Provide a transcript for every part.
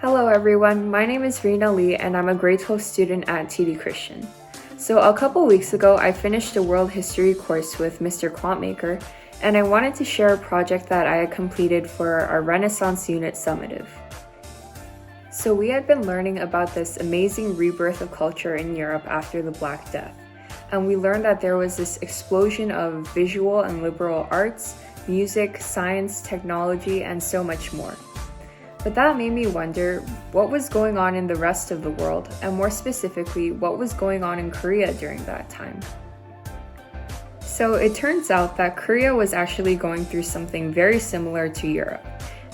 Hello everyone, my name is Rena Lee and I'm a grade 12 student at TD Christian. So a couple weeks ago, I finished a world history course with Mr. Quantmaker, and I wanted to share a project that I had completed for our Renaissance unit summative. So we had been learning about this amazing rebirth of culture in Europe after the Black Death, and we learned that there was this explosion of visual and liberal arts, music, science, technology, and so much more. But that made me wonder what was going on in the rest of the world, and more specifically, what was going on in Korea during that time. So it turns out that Korea was actually going through something very similar to Europe.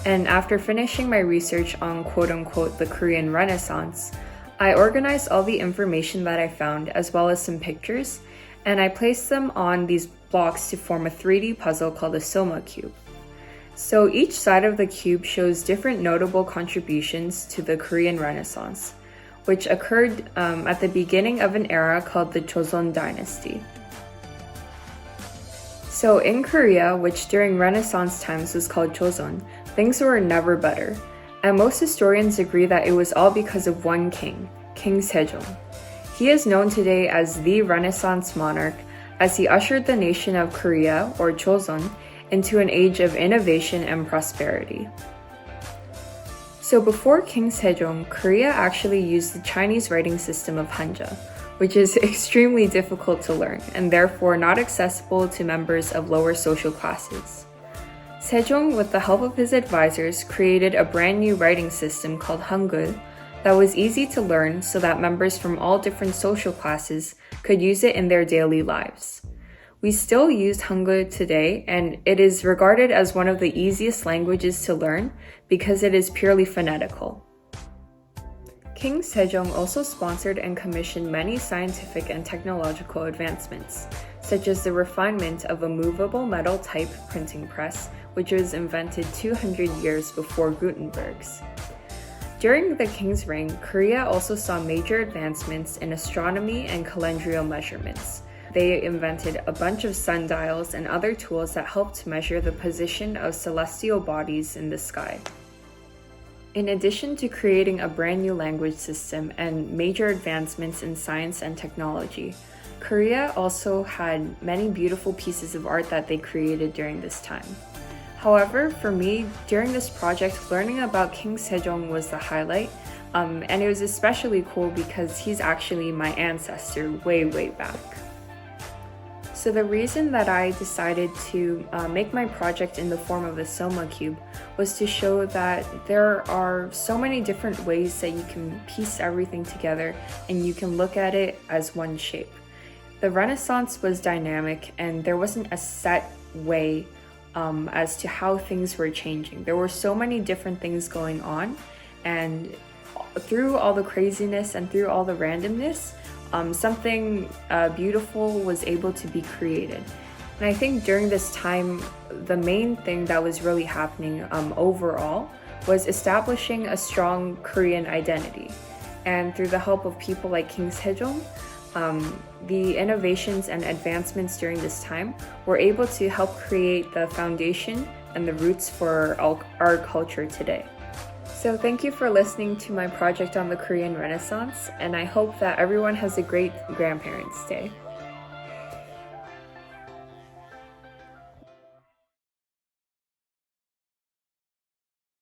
And after finishing my research on quote-unquote the Korean Renaissance, I organized all the information that I found as well as some pictures, and I placed them on these blocks to form a 3D puzzle called a Soma cube. So each side of the cube shows different notable contributions to the Korean Renaissance, which occurred at the beginning of an era called the Joseon Dynasty. So in Korea, which during Renaissance times was called Joseon, things were never better, and most historians agree that it was all because of one king, King Sejong. He is known today as the Renaissance monarch, as he ushered the nation of Korea, or Joseon, into an age of innovation and prosperity. So before King Sejong, Korea actually used the Chinese writing system of Hanja, which is extremely difficult to learn and therefore not accessible to members of lower social classes. Sejong, with the help of his advisors, created a brand new writing system called Hangul that was easy to learn so that members from all different social classes could use it in their daily lives. We still use Hangul today, and it is regarded as one of the easiest languages to learn because it is purely phonetical. King Sejong also sponsored and commissioned many scientific and technological advancements, such as the refinement of a movable metal type printing press, which was invented 200 years before Gutenberg's. During the king's reign, Korea also saw major advancements in astronomy and calendrial measurements. They invented a bunch of sundials and other tools that helped to measure the position of celestial bodies in the sky. In addition to creating a brand new language system and major advancements in science and technology, Korea also had many beautiful pieces of art that they created during this time. However, for me, during this project, learning about King Sejong was the highlight, and it was especially cool because he's actually my ancestor way back. So the reason that I decided to make my project in the form of a Soma cube was to show that there are so many different ways that you can piece everything together and you can look at it as one shape. The Renaissance was dynamic and there wasn't a set way as to how things were changing. There were so many different things going on, and through all the craziness and through all the randomness, something beautiful was able to be created. And I think during this time, the main thing that was really happening overall was establishing a strong Korean identity. And through the help of people like King Sejong, the innovations and advancements during this time were able to help create the foundation and the roots for our culture today. So thank you for listening to my project on the Korean Renaissance, and I hope that everyone has a great Grandparents' Day.